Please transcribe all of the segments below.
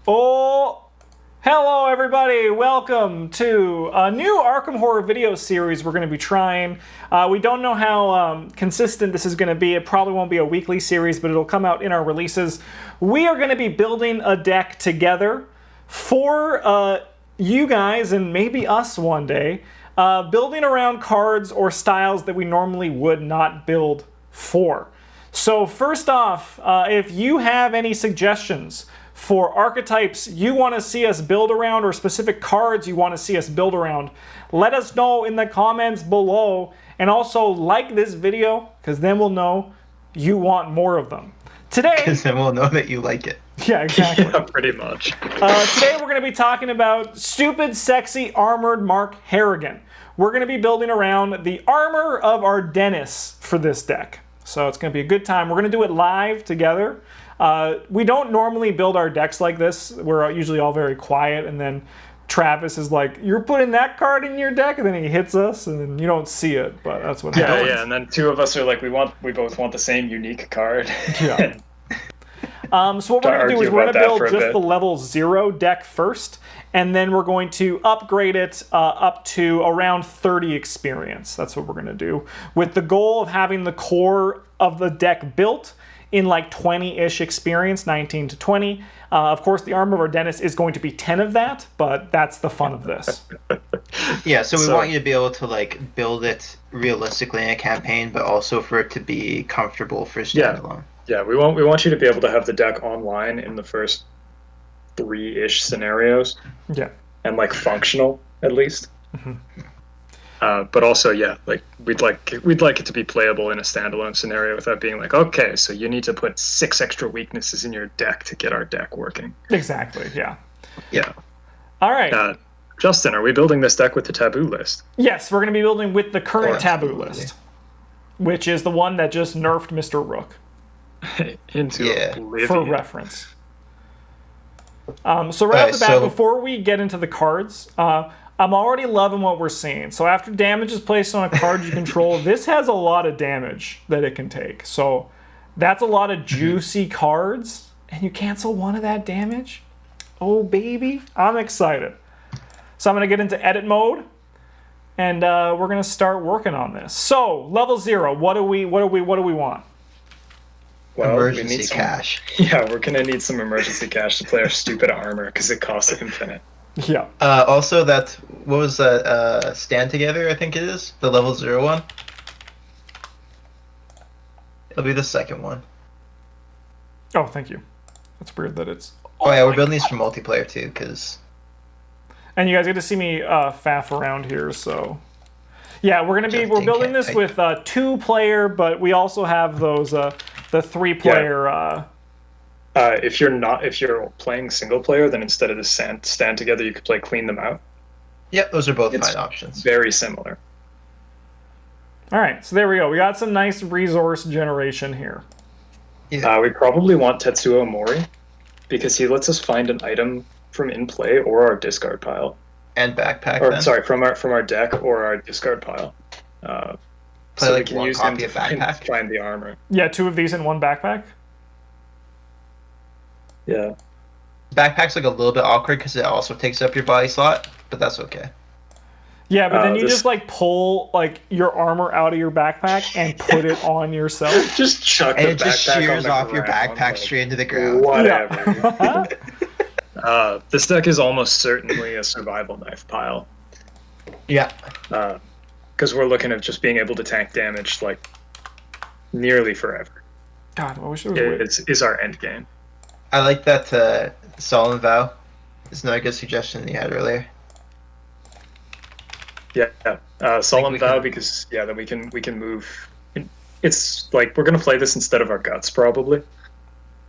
Oh, hello everybody. Welcome to a new Arkham Horror video series we're going to be trying. We don't know how consistent this is going to be. It probably won't be a weekly series, but it'll come out in our releases. We are going to be building a deck together for you guys and maybe us one day, building around cards or styles that we normally would not build for. So first off, if you have any suggestions for archetypes you want to see us build around or specific cards you want to see us build around, let us know in the comments below, and also like this video because then we'll know you want more of them. Today, because then we'll know that you like it. Yeah, exactly. Yeah, pretty much. Today we're going to be talking about stupid, sexy, armored Mark Harrigan. We're going to be building around the armor of our Dennis for this deck. So it's going to be a good time. We're going to do it live together. We don't normally build our decks like this. We're usually all very quiet, and then Travis is like, "You're putting that card in your deck," and then he hits us, and then you don't see it, but that's what happens. Yeah, and then two of us are like, we both want the same unique card. Yeah. So what we're going to do is we're going to build just the level 0 deck first, and then we're going to upgrade it up to around 30 experience. That's what we're going to do, with the goal of having the core of the deck built in like 20-ish experience, 19 to 20. Of course, the armor of our Dennis is going to be 10 of that, but that's the fun of this. Yeah, so we want you to be able to like build it realistically in a campaign, but also for it to be comfortable for standalone. Yeah, we want you to be able to have the deck online in the first 3-ish scenarios. Yeah. And like functional at least. Mm-hmm. But also, yeah, like we'd like it to be playable in a standalone scenario without being like, okay, so you need to put 6 extra weaknesses in your deck to get our deck working. Exactly. Yeah. Yeah. All right. Justin, are we building this deck with the taboo list? Yes, we're going to be building with the current taboo list, which is the one that just nerfed Mr. Rook. Into oblivion. For reference. So right off the bat, before we get into the cards, I'm already loving what we're seeing. So after damage is placed on a card you control, this has a lot of damage that it can take. So that's a lot of juicy cards, and you cancel one of that damage? Oh baby, I'm excited. So I'm going to get into edit mode, and we're going to start working on this. So level 0, what do we want? Well, emergency cash. Yeah, we're going to need some emergency cash to play our stupid armor because it costs infinite. Yeah. Also, what was that? Stand Together, I think it is? The level 0 one? It'll be the second one. Oh, thank you. That's weird that it's... Oh yeah, we're building these for multiplayer too, because... And you guys get to see me faff around here, so... Yeah, we're building this with 2-player, but we also have those, the 3-player... Yeah. If you're playing single player, then instead of the stand together, you could play Clean Them Out. Yep, those are both fine options. Very similar. All right, so there we go. We got some nice resource generation here. Yeah. We probably want Tetsuo Mori because he lets us find an item from in play or our discard pile. And backpack. From our deck or our discard pile. So like we can use him to find the armor. Yeah, 2 of these in one backpack. Yeah. Backpack's like a little bit awkward because it also takes up your body slot, but that's okay. Yeah, but then you just like pull like your armor out of your backpack and put it on yourself. Just chuck and the it just shears off your backpack straight into the ground. Whatever. Yeah. This deck is almost certainly a survival knife pile. Yeah. Because we're looking at just being able to tank damage like nearly forever. God, I wish there was is our end game. I like that Solemn Vow. It's another good suggestion that you had earlier. Yeah. Solemn Vow because then we can move. It's like we're gonna play this instead of our guts probably.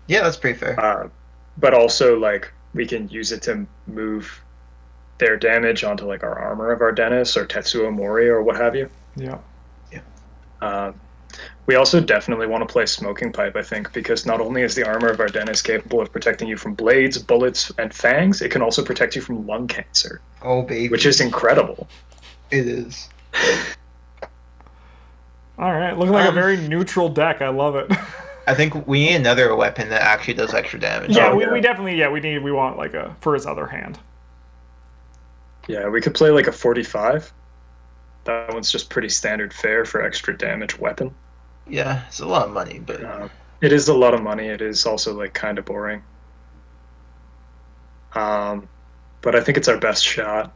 Yeah, that's pretty fair. But also like we can use it to move their damage onto like our armor of our Dennis or Tetsuo Mori or what have you. Yeah. Yeah. We also definitely want to play Smoking Pipe, I think, because not only is the armor of our Dennis capable of protecting you from blades, bullets, and fangs, it can also protect you from lung cancer. Oh, baby. Which is incredible. It is. All right, looking like a very neutral deck. I love it. I think we need another weapon that actually does extra damage. Yeah, we definitely we want like a for his other hand. Yeah, we could play like a 45. That one's just pretty standard fare for extra damage weapon. Yeah, it's a lot of money, but it is a lot of money. It is also like kind of boring. But I think it's our best shot.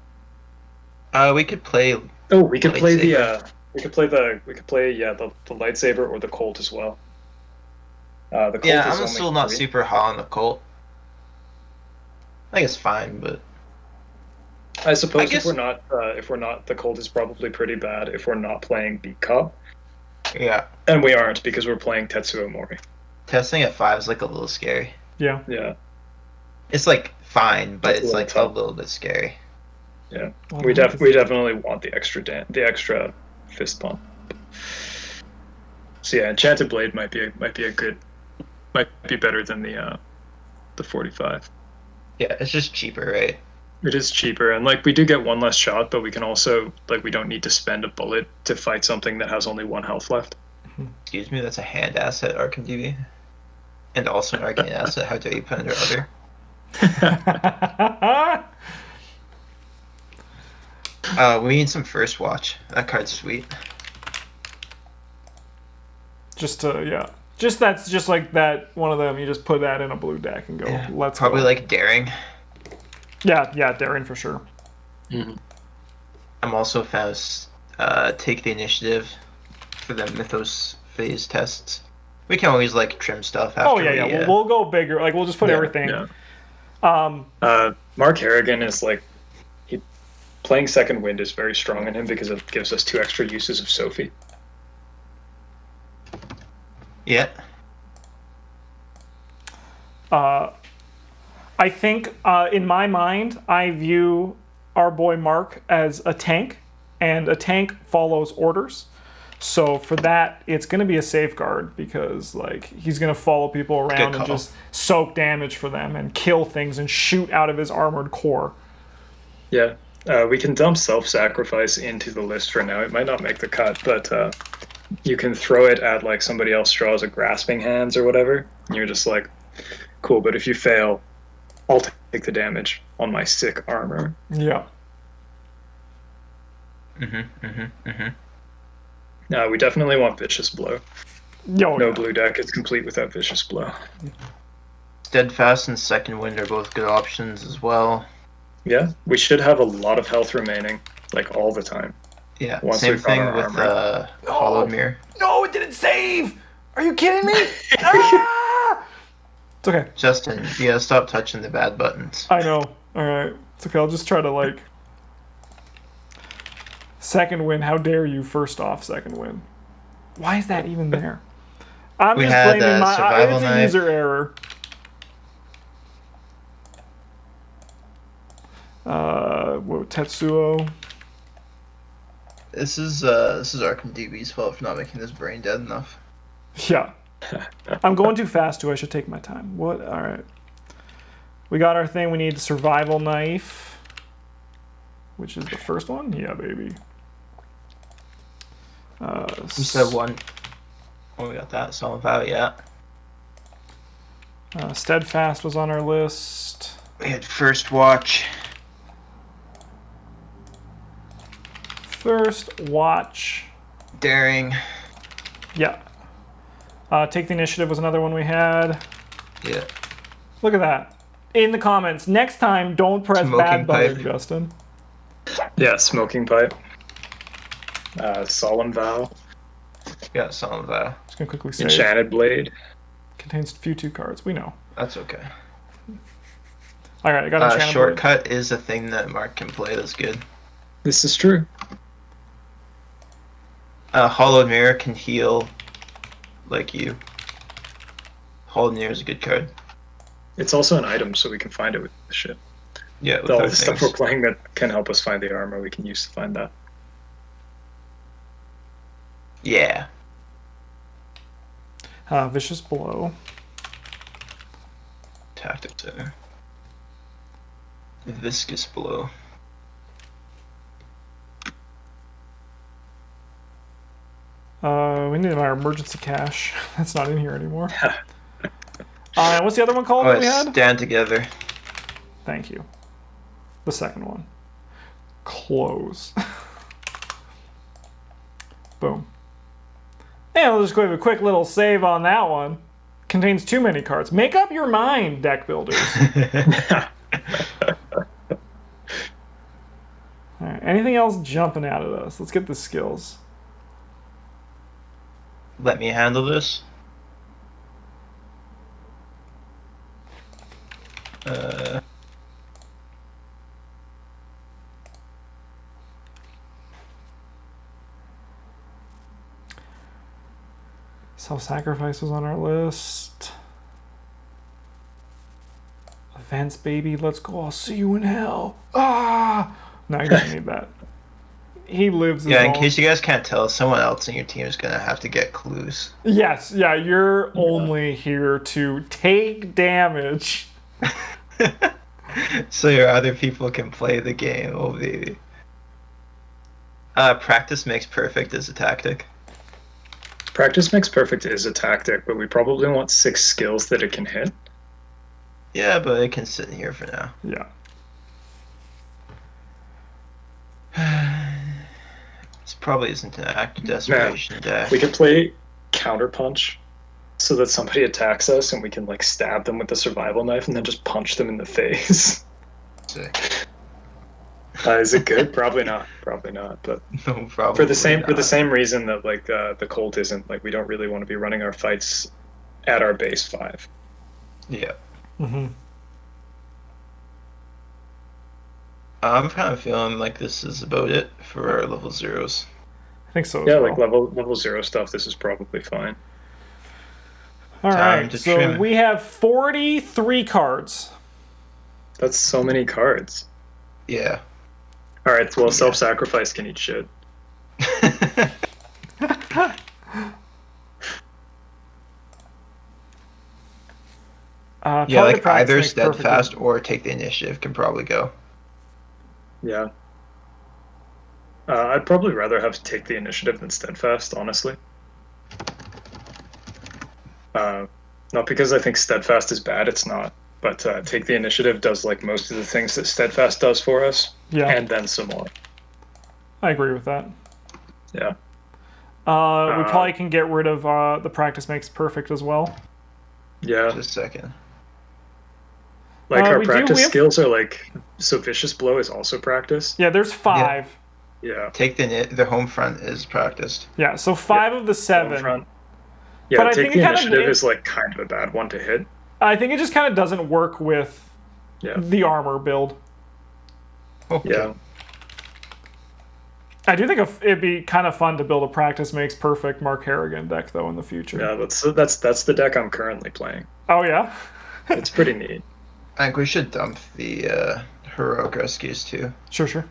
We could play. Oh, we could play the lightsaber or the Colt as well. The Colt Yeah, is I'm still not super hot on the Colt. I think it's fine, but I suppose if we're not, the Colt is probably pretty bad if we're not playing Beat Cop. Yeah. And we aren't because we're playing Tetsuo Mori. Testing at 5 is like a little scary. Yeah. Yeah. It's like fine, but it's like tough. a little bit scary. Yeah. We definitely want the extra fist pump. So yeah, Enchanted Blade might be better than the 45. Yeah, it's just cheaper, right? It is cheaper, and like we do get one less shot, but we can also like we don't need to spend a bullet to fight something that has only 1 health left. Excuse me, that's a hand asset, Arkham DB. And also an arcane asset. How dare you put under other? We need some First Watch. That card's sweet. Just that's just like that one of them. You just put that in a blue deck and go. Yeah, Let's probably go. like Daring. Yeah, Daring for sure. Mm-hmm. I'm also a fan of Take the Initiative for the Mythos phase tests. We can always like trim stuff after. Oh yeah. We'll go bigger. Like we'll just put everything. Yeah. Mark Harrigan is like playing Second Wind is very strong in him because it gives us 2 extra uses of Sophie. Yeah. I think in my mind, I view our boy Mark as a tank, and a tank follows orders. So for that, it's going to be a safeguard because like he's going to follow people around and just soak damage for them and kill things and shoot out of his armored core. Yeah. We can dump Self-Sacrifice into the list for now. It might not make the cut, but you can throw it at like somebody else draws a Grasping Hands or whatever. And you're just like, cool, but if you fail, I'll take the damage on my sick armor. Yeah. We definitely want Vicious Blow. No blue deck is complete without Vicious Blow. Steadfast and Second Wind are both good options as well. Yeah, we should have a lot of health remaining, like all the time. Yeah, same thing with Hollowed Mirror. No, it didn't save! Are you kidding me? Ah! It's okay. Justin, you gotta stop touching the bad buttons. I know. Alright. It's okay, I'll just try to like... Second Wind, how dare you, first off, Second Wind. Why is that even there? I'm just blaming my... It's a user error. Tetsuo. This is Arkham DB's fault for not making this brain dead enough. Yeah. I'm going too fast too, I should take my time. What? Alright. We got our thing, we need the Survival Knife. Which is the first one? Yeah, baby. You said one. Oh, we got that. Solid Vow, yeah. Steadfast was on our list. We had First Watch. First Watch. Daring. Yeah. Take the Initiative was another one we had. Yeah. Look at that. In the comments. Next time, don't press Smoking bad button, pipe. Justin. Yeah, Smoking Pipe. Solemn Vow. Yeah, Solemn Vow. Just gonna quickly say. Enchanted Blade. Contains few 2 cards. We know. That's okay. Alright, I got Enchanted Shortcut is a thing that Mark can play that's good. This is true. Hollowed Mirror can heal like you. Hollowed Mirror is a good card. It's also an item, so we can find it with the shit. Yeah, with all other the stuff things. we're playing that can help us find the armor, we can use to find that. Yeah. Vicious Blow. Tactic Center. Viscous Blow. We need our emergency cache. That's not in here anymore. What's the other one called that we had? Stand together. Thank you. The second one. Close. Boom. And we'll just go have a quick little save on that one. Contains too many cards. Make up your mind, deck builders. Alright, anything else jumping out at us? Let's get the skills. Let me handle this. Self-sacrifice was on our list. Events, baby. Let's go. I'll see you in hell. Ah! No, he doesn't need that. He lives his Yeah, in own... case you guys can't tell, someone else in your team is going to have to get clues. Yes, yeah, you're only here to take damage. So your other people can play the game. Oh, baby. Practice makes perfect as a tactic. Practice makes perfect is a tactic, but we probably want 6 skills that it can hit. Yeah, but it can sit in here for now. Yeah. This probably isn't an act of desperation deck. We could play counterpunch so that somebody attacks us and we can like stab them with the survival knife and then just punch them in the face. Sick. Is it good? Probably not. Probably not. But No, probably for the same not. reason that like the Colt isn't, like we don't really want to be running our fights at our base 5. Yeah. Mm-hmm. I'm kind of feeling like this is about it for our level 0s. I think so. Yeah, as like well. level 0 stuff. This is probably fine. All Time right, to so trim it. we have 43 cards. That's so many cards. Yeah. All right, well, Yeah. self-sacrifice can eat shit. Yeah, Probably like the practice either makes perfect. steadfast or take the initiative can probably go. Yeah. I'd probably rather have to take the initiative than steadfast, honestly. Not because I think steadfast is bad, it's not. But take the initiative does like most of the things that steadfast does for us, Yeah, and then some more. I agree with that. Yeah. We probably can get rid of the practice makes perfect as well. Yeah. Just a second. Like our we practice have- skills are like, so vicious blow is also practice. Yeah, there's 5. Yeah. Take the home front is practiced. Yeah, so 5 of the 7. Front. Yeah, But I take think the it kinda- initiative it- is like kind of a bad one to hit. I think it just kind of doesn't work with Yeah. the armor build. Okay. Yeah. I do think it'd be kind of fun to build a practice makes perfect Mark Harrigan deck though in the future. Yeah, that's the deck I'm currently playing. Oh yeah. It's pretty neat. I think we should dump the heroic rescues too. Sure.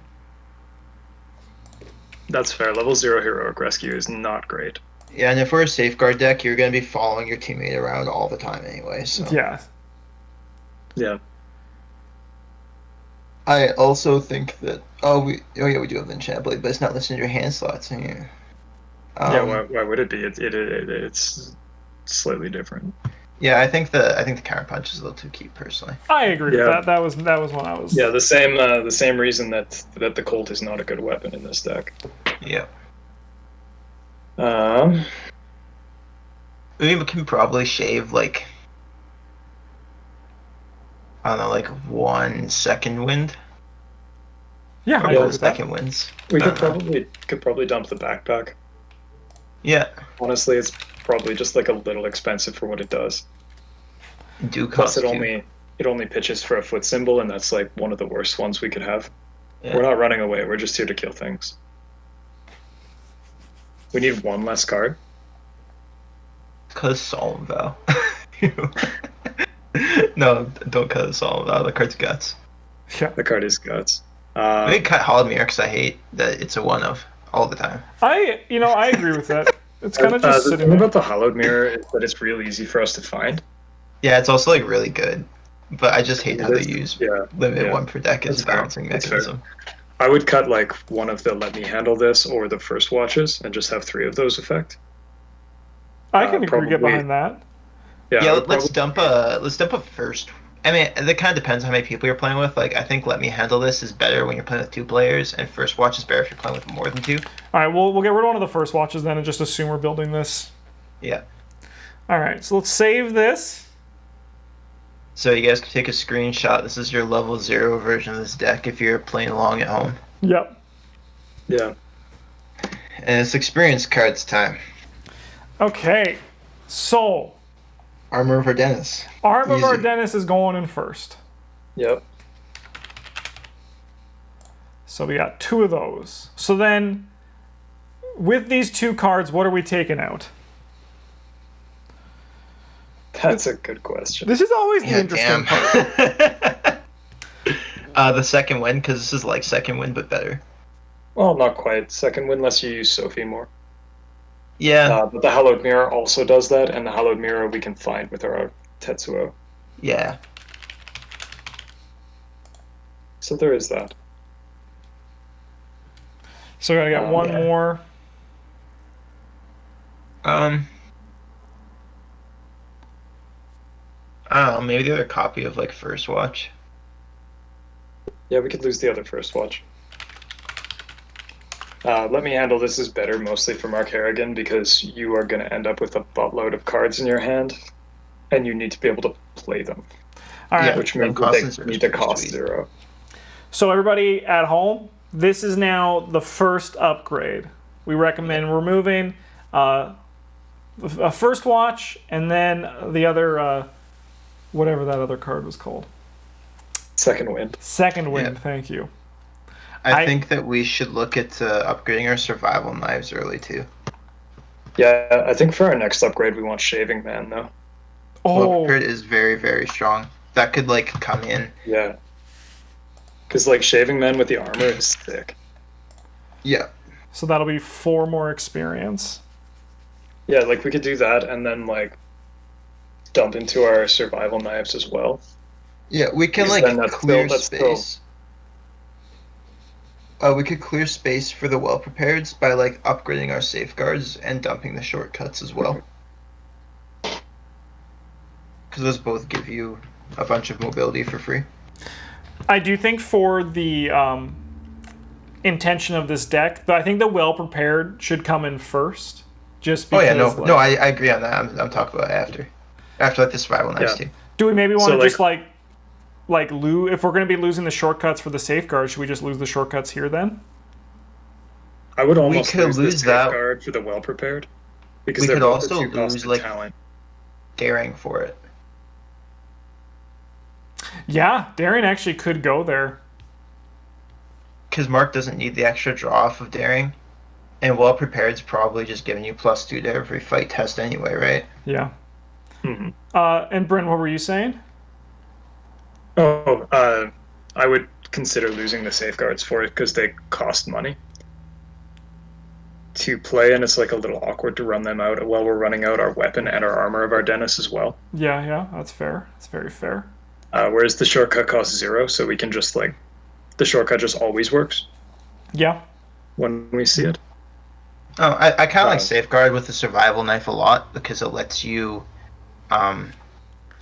That's fair. Level 0 heroic rescue is not great. Yeah, and if we're a safeguard deck, you're going to be following your teammate around all the time anyway. So Yeah. Yeah. I also think that we do have the enchant blade, but it's not listed in your hand slots in here. Yeah, why would it be? It's slightly different. Yeah, I think the counter punch is a little too cute personally. I agree with Yeah. that. That was when I was. Yeah, the same reason that the Colt is not a good weapon in this deck. Yeah. We can probably shave like I don't know, like 1 second wind. Yeah, I Or agree 1 with that. second winds. We I could don't know. probably dump the backpack. Yeah. Honestly, it's probably just like a little expensive for what it does. Do Plus, cost it only pitches for a foot symbol, and that's like one of the worst ones we could have. Yeah. We're not running away. We're just here to kill things. We need 1 less card. Cut a solemn vow. No, don't cut a solemn vow. The card's guts. Yeah. The card is guts. I didn't cut Hollowed Mirror because I hate that it's a 1-of all the time. I agree with that. It's kind of just the sitting thing there. about the Hallowed Mirror is that it's real easy for us to find. Yeah, it's also like really good, but I just hate how they use Yeah, limit yeah. 1 per deck as That's a fair. balancing That's fair. mechanism. I would cut like one of the let me handle this or the first watches and just have 3 of those effect. I can agree, get probably- behind that. Yeah, Yeah, I would let's probably- dump a first. I mean, it kind of depends how many people you're playing with. Like, I think Let Me Handle This is better when you're playing with 2 players, and First Watch is better if you're playing with more than 2. All right, we'll get rid of one of the first watches then and just assume we're building this. Yeah. All right, so let's save this. So you guys can take a screenshot. This is your level 0 version of this deck if you're playing along at home. Yep. Yeah. And it's experience cards time. Okay, so Armor of Ardennis. Arm of Easy. Ardennis is going in first. Yep. So we got 2 of those. So then, with these 2 cards, what are we taking out? That's a good question. This is always the Yeah, interesting damn. part. The second win, because this is like second win, but better. Well, not quite. Second win unless you use Sophie more. Yeah, But the Hallowed Mirror also does that, and the Hallowed Mirror we can find with our Tetsuo. yeah. So there is that. So we gotta get one Yeah. more. I don't know, maybe the other copy of like First Watch. Yeah, we could lose the other first watch. Let me handle this is better, mostly for Mark Harrigan, because you are going to end up with a buttload of cards in your hand, and you need to be able to play them, All right. Yeah. which then means cost that and they zero need is to pretty cost sweet. 0. So everybody at home, this is now the first upgrade. We recommend removing a first watch and then the other, whatever that other card was called. Second wind. Second wind, Yeah. thank you. I I- think that we should look at upgrading our survival knives early too. Yeah, I think for our next upgrade we want Shaving Man, though. Well, Oh, prepared is very, very strong. That could like come in. Yeah. Because, like, Shaving Man with the armor is sick. Yeah. so that'll be 4 more experience. Yeah, like, we could do that and then, like, dump into our survival knives as well. Yeah, we can Because like then that's clear still- that's still- space. We could clear space for the well prepareds by like upgrading our safeguards and dumping the shortcuts as well. Because those both give you a bunch of mobility for free. I do think for the intention of this deck, but I think the well prepared should come in first. Just Oh because, yeah, no, like, no, I agree on that. I'm talking about after like the survival knives Yeah. too. do we maybe want So, to like- just like lose if we're going to be losing the shortcuts for the safeguard? Should we just lose the shortcuts here then? I would almost could lose lose the that. safeguard for the well prepared. Because We they're could both also a 2 cost lose, in like- talent. Daring for it. Yeah, Darren actually could go there. Because Mark doesn't need the extra draw off of daring, and well prepared's probably just giving you +2 to every fight test anyway, right? Yeah. Mhm. And Bryn, what were you saying? I would consider losing the safeguards for it because they cost money to play, and it's like a little awkward to run them out while we're running out our weapon and our armor of Ardennis as well. Yeah, that's fair. That's very fair. Whereas the shortcut costs 0, so we can just like the shortcut just always works Yeah. when we see it. Oh, I kind of like Right. safeguard with the survival knife a lot because it lets you,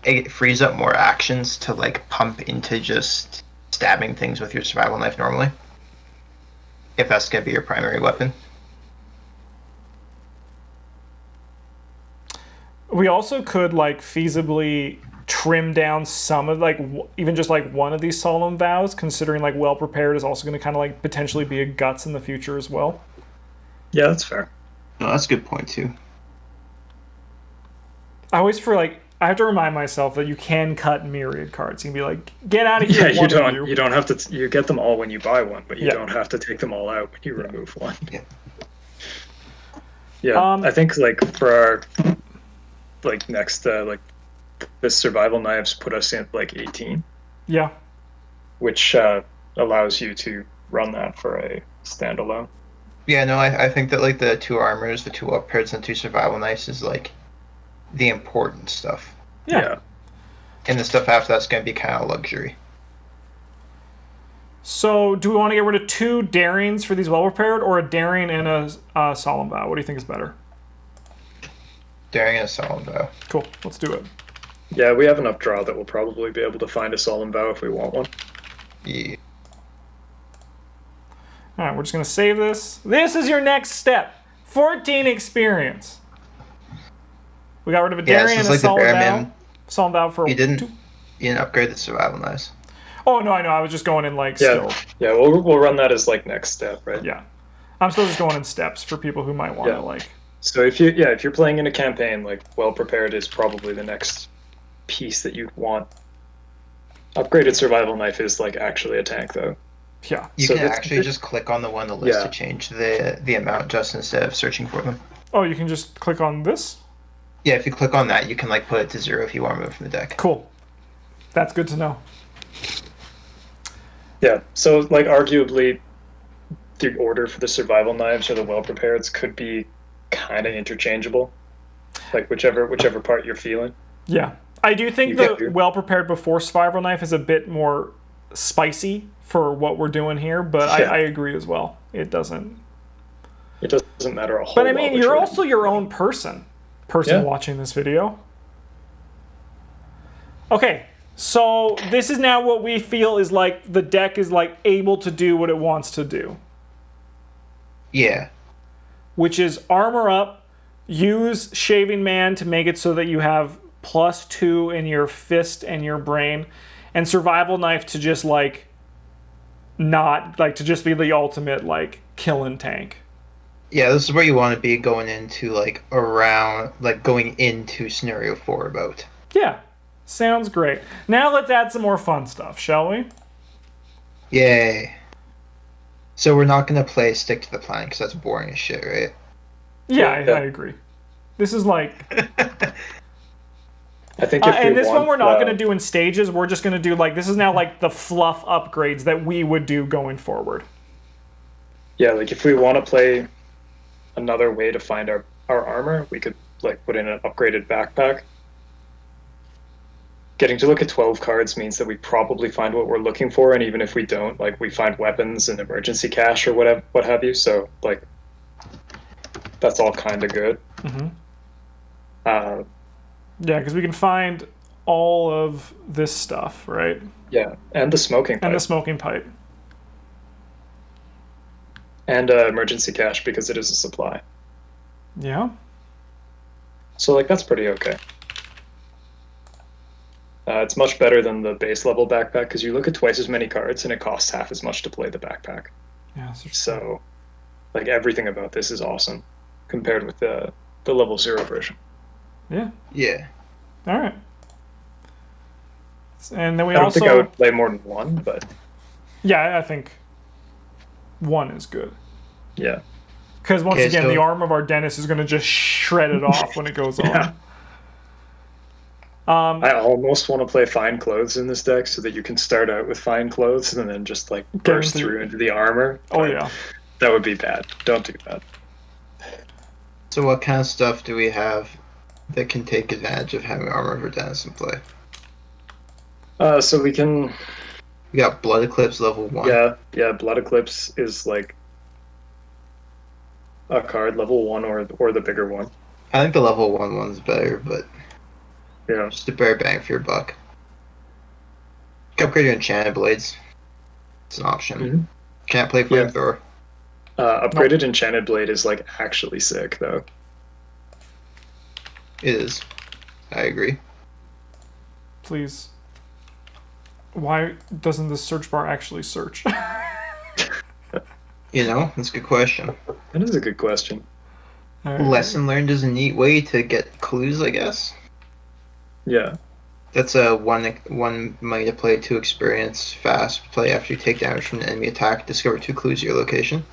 it frees up more actions to like pump into just stabbing things with your survival knife normally. If that's gonna be your primary weapon. We also could like feasibly trim down some of like even just like one of these solemn vows, considering like well prepared is also going to kind of like potentially be a guts in the future as well. Yeah, that's fair. No, that's a good point too. I always feel like I have to remind myself that you can cut myriad cards. You can be like, get out of here. Yeah, one you of don't. You don't have to. You get them all when you buy one, but you Yeah. don't have to take them all out when you remove one. Yeah. Yeah, Um, I think like for our like next like the survival knives put us in like 18, Yeah. which allows you to run that for a standalone. Yeah, no, I think that like the 2 armors, the 2 upgrades, and 2 survival knives is like the important stuff. Yeah. And the stuff after that's gonna be kind of luxury. So, do we want to get rid of 2 Darings for these well-prepared, or a Daring and a Solemn Vow? What do you think is better? Daring and a Solemn Vow. Cool, let's do it. Yeah, we have enough draw that we'll probably be able to find a Solemn Vow if we want one. Yeah. Alright, we're just going to save this. This is your next step. 14 experience. We got rid of a Daring and a Solemn Vow. Solemn Vow for You didn't 2. You didn't upgrade the survival knives. Oh, no, I know. I was just going in, like, Yeah, still. yeah, we'll run that as, like, next step, right? Yeah. I'm still just going in steps for people who might want to, like... So if you're playing in a campaign, like, well-prepared is probably the next piece that you'd want. Upgraded survival knife is, like, actually a tank, though. Yeah. You can actually just click on the one on the list to change the amount just instead of searching for them. Oh, you can just click on this? Yeah, if you click on that, you can like put it to 0 if you want to remove it from the deck. Cool. That's good to know. Yeah, so like arguably the order for the survival knives or the well-prepareds could be kind of interchangeable. Like whichever part you're feeling. Yeah. I do think the well-prepared before survival knife is a bit more spicy for what we're doing here, but I agree as well. It doesn't matter a whole lot. But I mean, you're also your own person watching this video. Okay, so this is now what we feel is like the deck is like able to do what it wants to do. Yeah. Which is armor up, use Shaving Man to make it so that you have +2 in your fist and your brain, and survival knife to just like not like to just be the ultimate like killing tank. Yeah, this is where you want to be going into like around like going into scenario 4 about. Yeah. Sounds great. Now let's add some more fun stuff, shall we? Yay. So we're not going to play stick to the plan because that's boring as shit, right? Yeah, I agree. This is like... I think and this one we're not going to do in stages. We're just going to do like... This is now like the fluff upgrades that we would do going forward. Yeah, like if we want to play another way to find our armor, we could like put in an upgraded backpack. Getting to look at 12 cards means that we probably find what we're looking for, and even if we don't, like we find weapons and emergency cash or whatever, what have you. So like, that's all kind of good. Mm-hmm. Yeah, because we can find all of this stuff, right? Yeah, and the smoking pipe. And the smoking pipe. And emergency cash because it is a supply. Yeah. So like that's pretty okay. It's much better than the base level backpack because you look at twice as many cards and it costs half as much to play the backpack. Yeah. So, like everything about this is awesome compared with the level 0 version. Yeah. Yeah. All right. And then we I don't also think I would play more than one, but yeah, I think 1 is good. Yeah. Because once again, the arm of our dentist is going to just shred it off when it goes on. I almost want to play fine clothes in this deck so that you can start out with fine clothes and then just like burst through into the armor. Oh yeah. That would be bad. Don't do that. So what kind of stuff do we have that can take advantage of having armor of our dentist in play? So we can... We got Blood Eclipse level 1. Yeah, Blood Eclipse is like a card level 1 or the bigger one. I think the level 1 one's better, but yeah, just a better bang for your buck. You can upgrade your Enchanted Blades. It's an option. Mm-hmm. Can't play Flamethrower. Upgraded Enchanted Blade is like actually sick though. It is. I agree. Please. Why doesn't the search bar actually search? You know, that's a good question. That is a good question. Right. Lesson learned is a neat way to get clues, I guess. Yeah. That's a one money to play, 2 experience, fast play after you take damage from an enemy attack. Discover 2 clues to your location.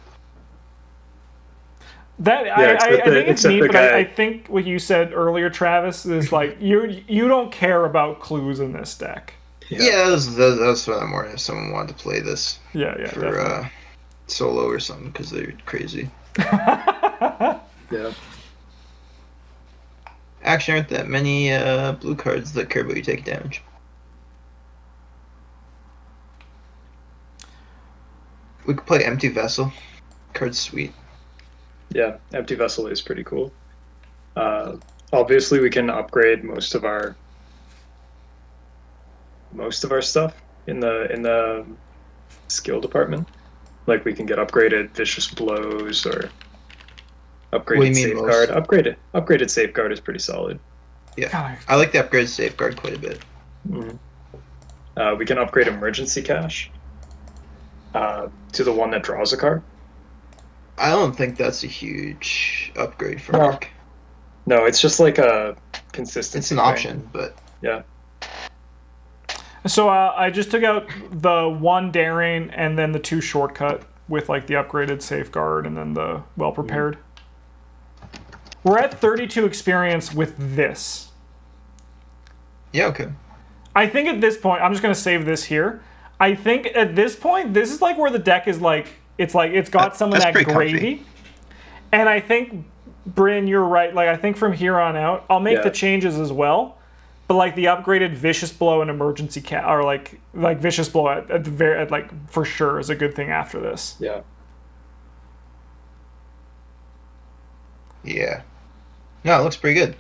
That I think it's neat, but I think what you said earlier, Travis, is like you don't care about clues in this deck. Yeah, that's what I'm more if someone wanted to play this. Yeah, for solo or something because they're crazy. Yeah. Actually, aren't that many blue cards that care about you taking damage. We could play Empty Vessel. Card's sweet. Yeah, Empty Vessel is pretty cool. Obviously, we can upgrade most of our stuff in the skill department. Like we can get upgraded Vicious Blows or What do upgraded you mean Safeguard. most? Upgraded Safeguard is pretty solid. Yeah, God, I like the upgrade Safeguard quite a bit. We can upgrade Emergency Cache to the one that draws a card. I don't think that's a huge upgrade for No. Mark. No, it's just like a consistency. It's an thing. option, but Yeah. So I just took out the 1 daring and then the 2 shortcut with like the upgraded safeguard and then the well prepared. We're at 32 experience with this. yeah, okay. I think at this point, I'm just gonna save this here. I think at this point, this is like where the deck is like it's got some of That's that pretty comfy. gravy. And I think, Bryn, you're right. Like I think from here on out, I'll make Yeah. the changes as well. But like the upgraded Vicious Blow and Emergency Cat, or like Vicious Blow at like for sure is a good thing after this. Yeah. Yeah. No, it looks pretty good.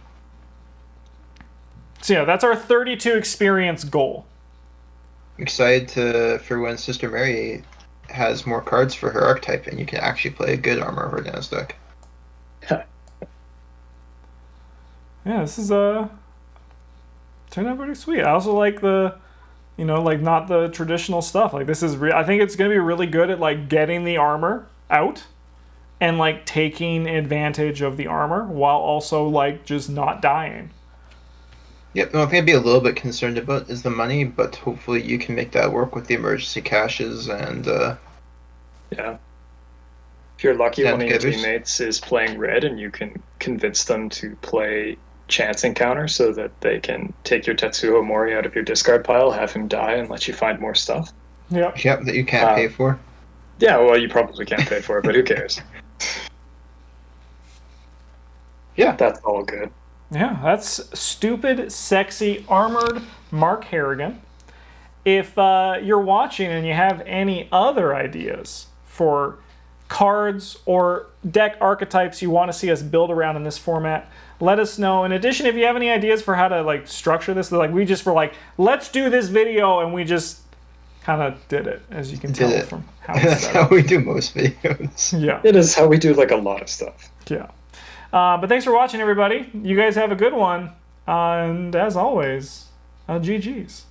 So yeah, that's our 32 experience goal. I'm excited for when Sister Mary has more cards for her archetype and you can actually play a good Armor Horror deck. Yeah, this is turned out pretty sweet. I also like the, like not the traditional stuff. Like this is, I think it's gonna be really good at like getting the armor out, and like taking advantage of the armor while also like just not dying. Yep, the only thing I'd be a little bit concerned about is the money, but hopefully you can make that work with the emergency caches and Yeah. If you're lucky, one of your Navigators. teammates is playing red, and you can convince them to play Chance Encounter so that they can take your Tetsuo Mori out of your discard pile, have him die, and let you find more stuff. Yep. that you can't pay for. Yeah, well, you probably can't pay for it, but who cares? Yeah. That's all good. Yeah, that's stupid, sexy, armored Mark Harrigan. If you're watching and you have any other ideas for cards or deck archetypes you want to see us build around in this format, let us know. In addition, if you have any ideas for how to like structure this, like we just were like, let's do this video, and we just kind of did it, as you can tell from how it's That's set how up. we do most videos. Yeah. It is how we do like a lot of stuff. Yeah. But thanks for watching, everybody. You guys have a good one. And as always, GG's.